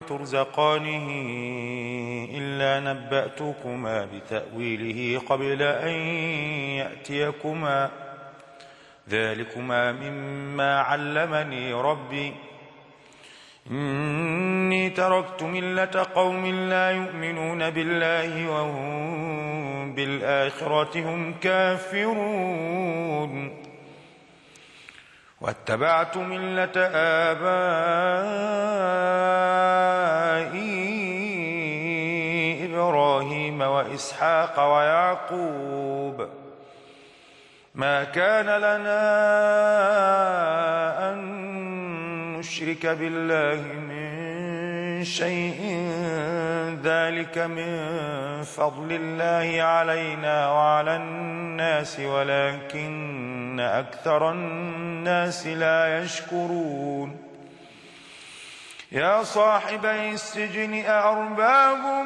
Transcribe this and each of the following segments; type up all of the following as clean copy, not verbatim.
ترزقانه إلا نبأتكما بتأويله قبل أن يأتيكما ذلكما مما علمني ربي إني تركت ملة قوم لا يؤمنون بالله وهم بالآخرة هم كافرون واتبعت ملة آبائي إبراهيم وإسحاق ويعقوب ما كان لنا أن نشرك بالله من شيء ذلك من فضل الله علينا وعلى الناس ولكن أكثر الناس لا يشكرون يا صاحبي السجن أأرباب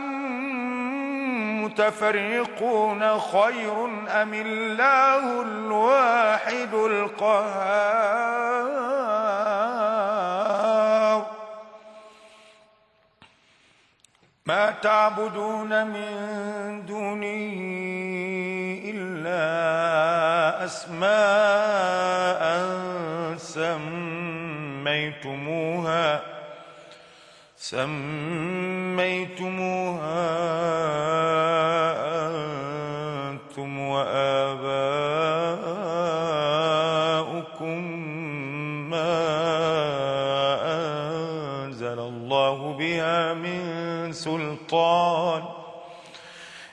متفرقون خير أم الله الواحد القهار ما تعبدون من دونه إلا أسماء سميتموها أنتم وآباؤكم ما أنزل الله بها من سلطان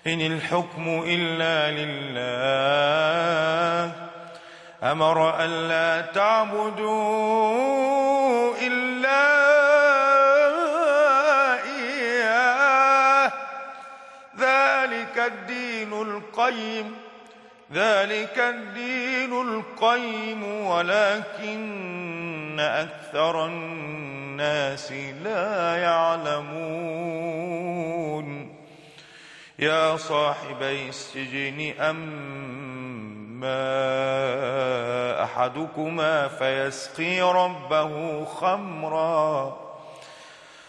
إن الحكم إلا لله أمر ألا تعبدوا إلا إياه ذلك الدين القيم ولكن أكثر الناس لا يعلمون يا صاحبي السجن أما أحدكما فيسقي ربه خمرا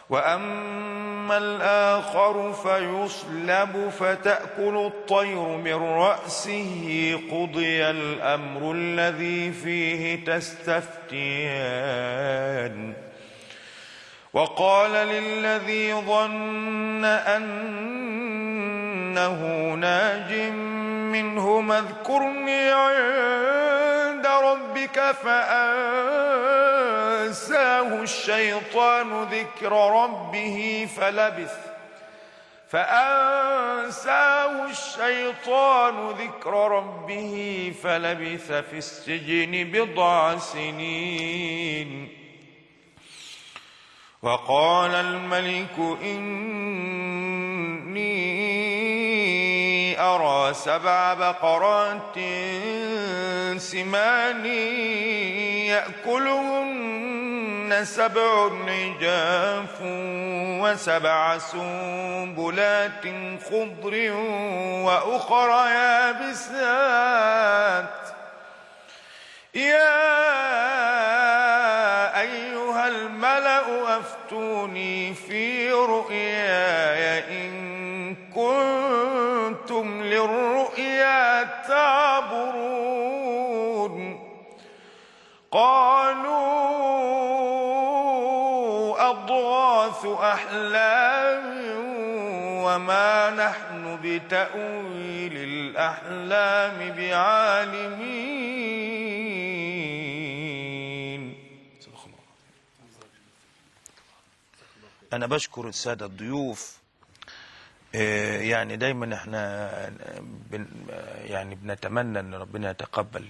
وأما الآخر فيصلب فتأكل الطير من رأسه قضي الأمر الذي فيه تستفتيان وقال للذي ظن أنه ناج منهما اذكرني عند ربك فأنساه الشيطان ذكر ربه فلبث في السجن بضع سنين وقال الملك إني أرى 7 بقرات سمان يأكلهن 7 عجاف و7 سنبلات خضر وأخر يابسات يا أيها الملأ أفتوني في رؤياي إن كنتم للرؤيا تعبرون قالوا أضغاث أحلام وما نحن بتأويل الأحلام بعالمين. أنا بشكر السادة الضيوف. يعني دايما احنا يعني بنتمنى ان ربنا يتقبل